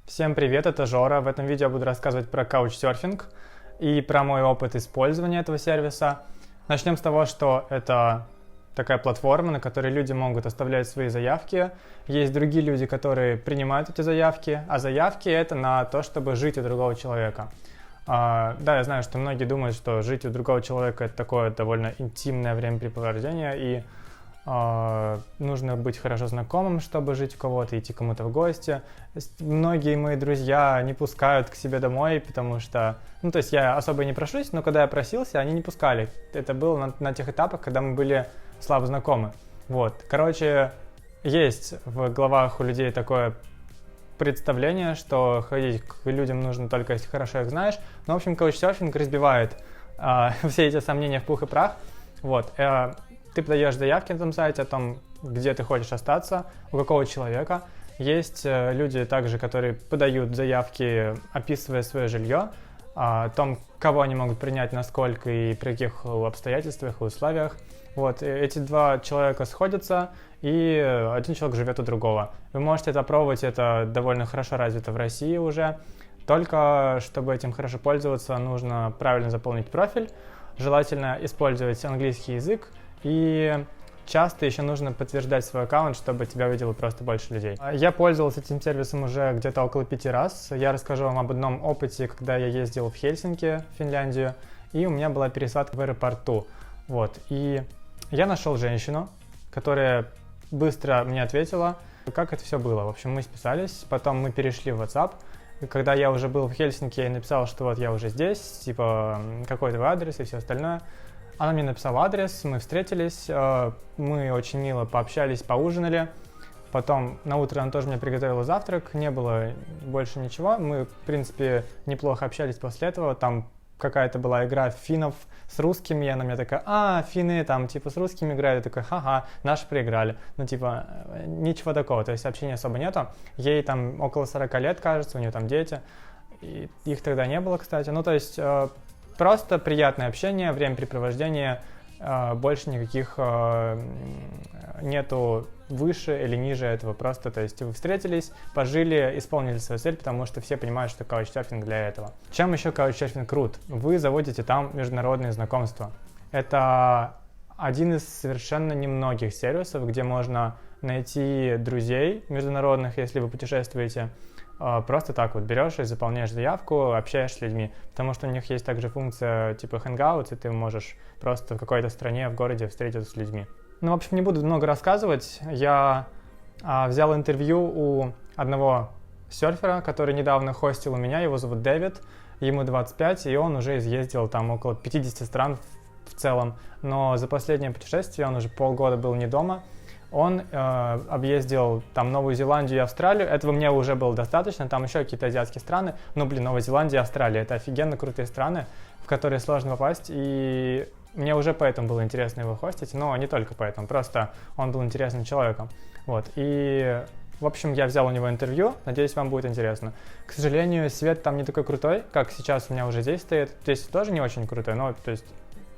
Всем привет, это Жора. В этом видео я буду рассказывать про Couchsurfing и про мой опыт использования этого сервиса. Начнем с того, что это такая платформа, на которой люди могут оставлять свои заявки. Есть другие люди, которые принимают эти заявки, а заявки — это на то, чтобы жить у другого человека. Да, я знаю, что многие думают, что жить у другого человека — это такое довольно интимное времяпрепровождение, и нужно быть хорошо знакомым, чтобы жить у кого-то, идти кому-то в гости. Многие мои друзья не пускают к себе домой, потому что, то есть я особо не прошусь, но когда я просился, они не пускали. Это было на тех этапах, когда мы были слабо знакомы. Короче, есть в головах у людей такое представление, что ходить к людям нужно только если хорошо их знаешь. Но, в общем, Couchsurfing разбивает все эти сомнения в пух и прах. Ты подаешь заявки на этом сайте о том, где ты хочешь остаться, у какого человека. Есть люди также, которые подают заявки, описывая свое жилье, о том, кого они могут принять, насколько и при каких обстоятельствах и условиях. Эти два человека сходятся, и один человек живет у другого. Вы можете это пробовать, это довольно хорошо развито в России уже. Только чтобы этим хорошо пользоваться, нужно правильно заполнить профиль, желательно использовать английский язык, и часто еще нужно подтверждать свой аккаунт, чтобы тебя видело просто больше людей. Я пользовался этим сервисом уже где-то около 5 раз. Я расскажу вам об одном опыте, когда я ездил в Хельсинки, в Финляндию, и у меня была пересадка в аэропорту. И я нашел женщину, которая быстро мне ответила, как это все было. В общем, мы списались, потом мы перешли в WhatsApp. И когда я уже был в Хельсинки, я написал, что я уже здесь, какой твой адрес и все остальное. Она мне написала адрес, мы встретились, мы очень мило пообщались, поужинали. Потом на утро она тоже мне приготовила завтрак, не было больше ничего. Мы, в принципе, неплохо общались после этого. Там какая-то была игра финнов с русскими, и она мне такая, финны с русскими играют. Я такой, ха-ха, наши проиграли. Ничего такого, то есть общения особо нету. Ей там около 40 лет, кажется, у нее там дети. И их тогда не было, кстати. Просто приятное общение, времяпрепровождение, больше никаких нету выше или ниже этого. Просто, то есть вы встретились, пожили, исполнили свою цель, потому что все понимают, что Couchsurfing для этого. Чем еще Couchsurfing крут? Вы заводите там международные знакомства. Это один из совершенно немногих сервисов, где можно найти друзей международных, если вы путешествуете. Просто так берешь и заполняешь заявку, общаешься с людьми, потому что у них есть также функция Hangouts, и ты можешь просто в какой-то стране, в городе встретиться с людьми. В общем, не буду много рассказывать. Я взял интервью у одного серфера, который недавно хостил у меня, его зовут Дэвид, ему 25, и он уже изъездил там около 50 стран в целом, но за последнее путешествие он уже полгода был не дома. Он объездил там Новую Зеландию и Австралию. Этого мне уже было достаточно. Там еще какие-то азиатские страны. Новая Зеландия и Австралия — это офигенно крутые страны, в которые сложно попасть. И мне уже поэтому было интересно его хостить. Но не только поэтому. Просто он был интересным человеком. И, в общем, я взял у него интервью. Надеюсь, вам будет интересно. К сожалению, свет там не такой крутой, как сейчас у меня уже здесь стоит. Здесь тоже не очень крутой, но то есть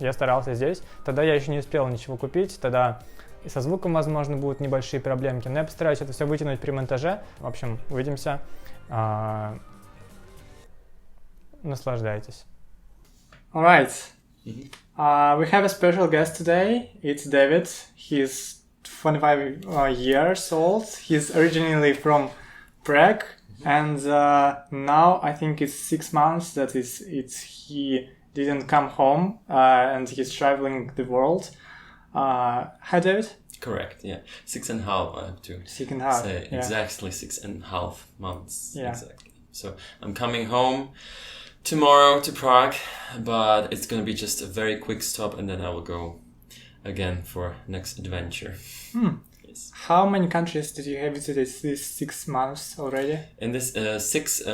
я старался здесь. Тогда я еще не успел ничего купить. Тогда и со звуком, возможно, будут небольшие проблемки. Но я постараюсь это все вытянуть при монтаже. В общем, увидимся. Наслаждайтесь. All right. We have a special guest today. It's David. He's 25 years old. He's originally from Prague. And now I think it's 6 months that he didn't come home. And he's traveling the world. Hi, David. Correct, yeah. 6.5, I have to say. Yeah. Exactly 6.5 months. Yeah. Exactly. So I'm coming home tomorrow to Prague, but it's going to be just a very quick stop, and then I will go again for next adventure. Yes. How many countries did you have visited these 6 months already? In this 6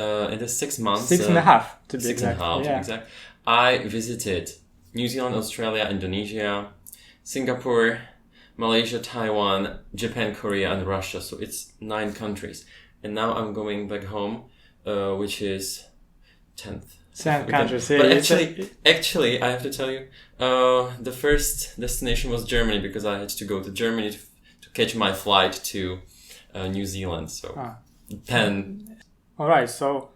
months... 6.5 to be 6.5 exact. to be exact. I visited New Zealand, Australia, Indonesia, Singapore, Malaysia, Taiwan, Japan, Korea, and Russia. So it's 9 countries. And now I'm going back home, which is 10th. 10 countries. But actually, I have to tell you, the first destination was Germany, because I had to go to Germany to catch my flight to New Zealand. So 10 All right. So,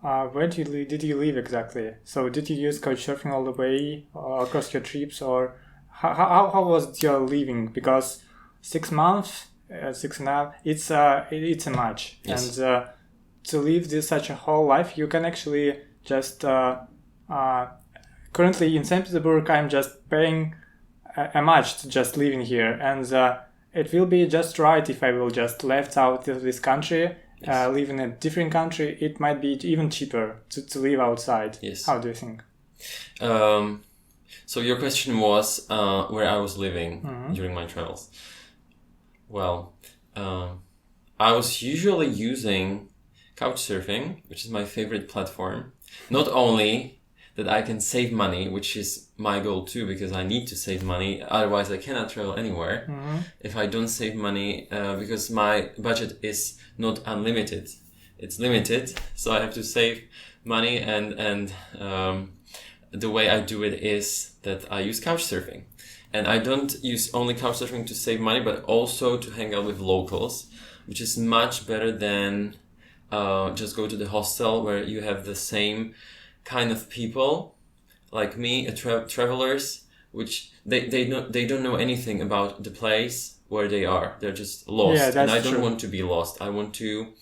where did you live exactly? So, did you use Couchsurfing all the way across your trips, or how was your living? Because 6 months, 6.5, it's a much, Yes. and to live such a whole life, you can actually just currently in St. Petersburg, I'm just paying a much to just living here, and it will be just right if I will just left out of this country, Yes. live in a different country. It might be even cheaper to live outside. Yes. How do you think? So your question was where I was living during my travels. Well, I was usually using Couchsurfing, which is my favorite platform. Not only that I can save money, which is my goal too, because I need to save money, otherwise I cannot travel anywhere if I don't save money, because my budget is not unlimited. It's limited, so I have to save money, and the way I do it is that I use Couchsurfing. And I don't use only Couchsurfing to save money, but also to hang out with locals, which is much better than just go to the hostel where you have the same kind of people like me, travelers, which they don't know anything about the place where they are. They're just lost. Yeah, that's and I don't true. want to be lost. I want to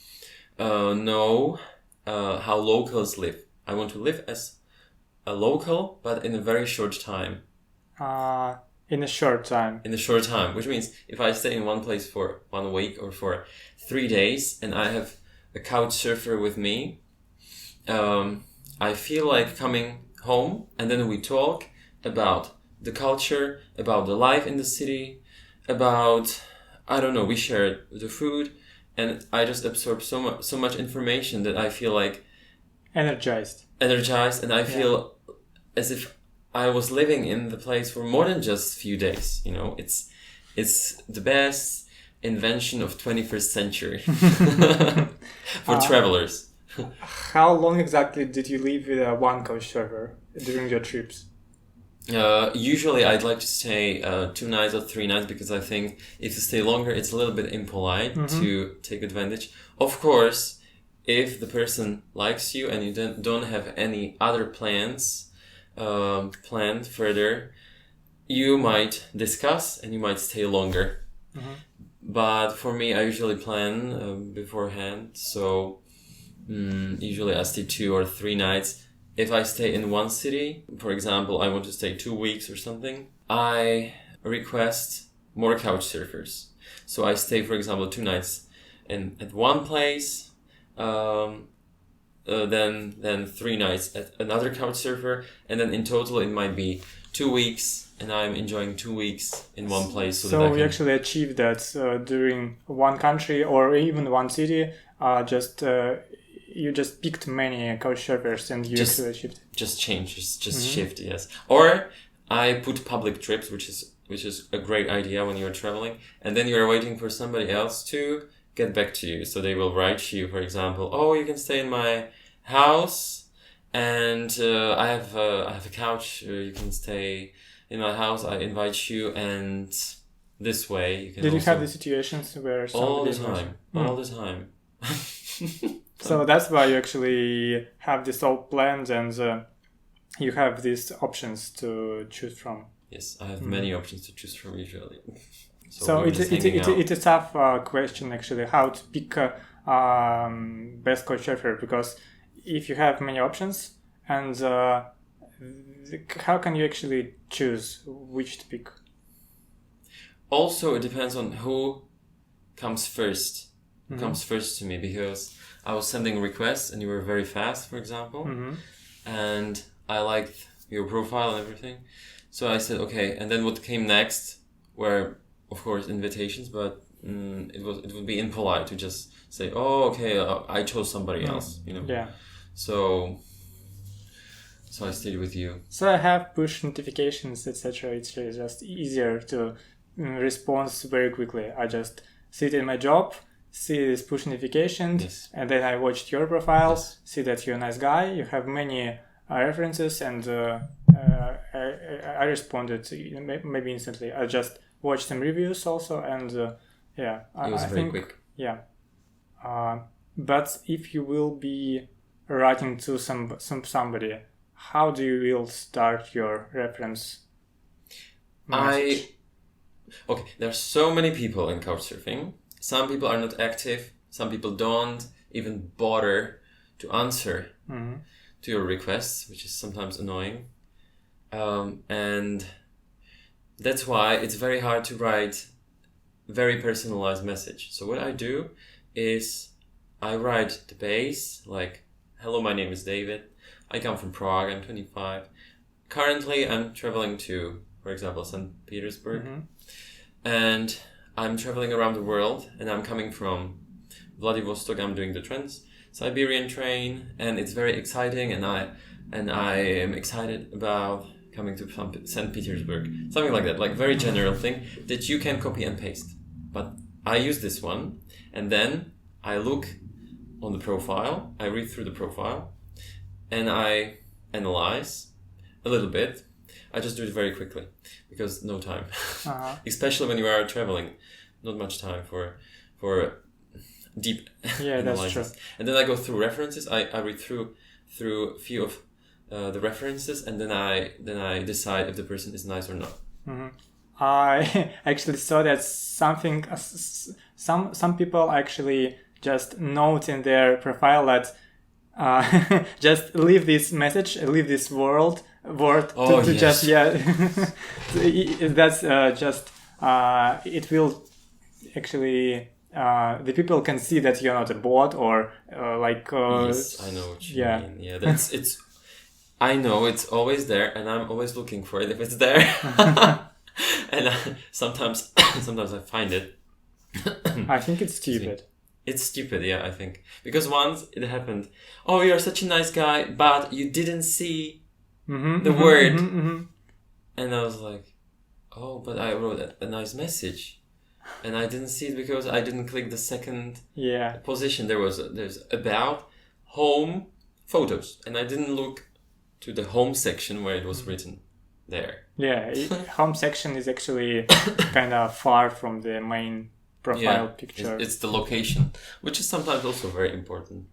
know how locals live. I want to live as a local, but in a very short time. In a short time. In a short time, which means if I stay in one place for 1 week or for 3 days and I have a couch surfer with me, I feel like coming home, and then we talk about the culture, about the life in the city, about, I don't know, we share the food, and I just absorb so much information that I feel like Energized. And I feel as if I was living in the place for more than just a few days. You know, it's the best invention of 21st century for travelers. How long exactly did you live with one couch server during your trips? Usually I'd like to stay 2 nights or 3 nights, because I think if you stay longer, it's a little bit impolite to take advantage. Of course, if the person likes you and you don't have any other plans planned further, you might discuss and you might stay longer. But for me, I usually plan beforehand, so usually I stay 2 or 3 nights. If I stay in one city, for example, I want to stay 2 weeks or something, I request more couch surfers. So I stay, for example, 2 nights at one place, then 3 nights at another couch surfer, and then in total it might be 2 weeks, and I'm enjoying 2 weeks in one place. So we actually achieved that during one country or even one city. You just picked many couch surfers and you actually achieved. Just shift, yes. Or I put public trips, which is a great idea when you're traveling, and then you're waiting for somebody else to get back to you. So they will write to you, for example, oh, you can stay in my house, and I have a couch. You can stay in my house. I invite you, and this way you can. Did you have the situations where all the time? So that's why you actually have this all planned, and you have these options to choose from. Yes, I have many options to choose from usually. So it's a tough question actually, how to pick best couch surfer, because if you have many options, and how can you actually choose which to pick? Also, it depends on who comes first. Who comes first to me, because I was sending requests and you were very fast, for example, and I liked your profile and everything. So I said, okay, and then what came next were, of course, invitations, but it would be impolite to just say, oh, okay, I chose somebody else, you know. Yeah. So I stayed with you. So I have push notifications, etc. It's just easier to respond very quickly. I just sit in my job, see this push notification, and then I watched your profile, see that you're a nice guy, you have many references, and I responded maybe instantly. I just watched some reviews also, and it was very quick. Yeah. But if you will be writing to somebody, how do you will start your reference message? Okay, there are so many people in Couchsurfing. Some people are not active. Some people don't even bother to answer to your requests, which is sometimes annoying. And that's why it's very hard to write very personalized message. So what I do is I write the base, like, hello, my name is David. I come from Prague. I'm 25. Currently, I'm traveling to, for example, St. Petersburg. And I'm traveling around the world, and I'm coming from Vladivostok. I'm doing the Trans-Siberian train, and it's very exciting, and I am excited about coming to St. Petersburg. Something like that, like very general thing that you can copy and paste. But I use this one, and then I look on the profile, I read through the profile, and I analyze a little bit. I just do it very quickly because no time, especially when you are traveling, not much time for deep analysis. That's true. And then I go through references. I read through a few of the references, and then I decide if the person is nice or not. I actually saw that some people actually just note in their profile that just leave this message, leave this word to just that's just it will actually the people can see that you're not a bot or yes, I know what you mean. Yeah, it's I know it's always there, and I'm always looking for it if it's there. And sometimes I find it. I think it's stupid. It's stupid, yeah, I think. Because once it happened, oh, you're such a nice guy, but you didn't see the word. And I was like, oh, but I wrote a nice message. And I didn't see it because I didn't click the second position. There's about home photos. And I didn't look to the home section where it was written there. Yeah, home section is actually kind of far from the main profile picture. It's the location, which is sometimes also very important.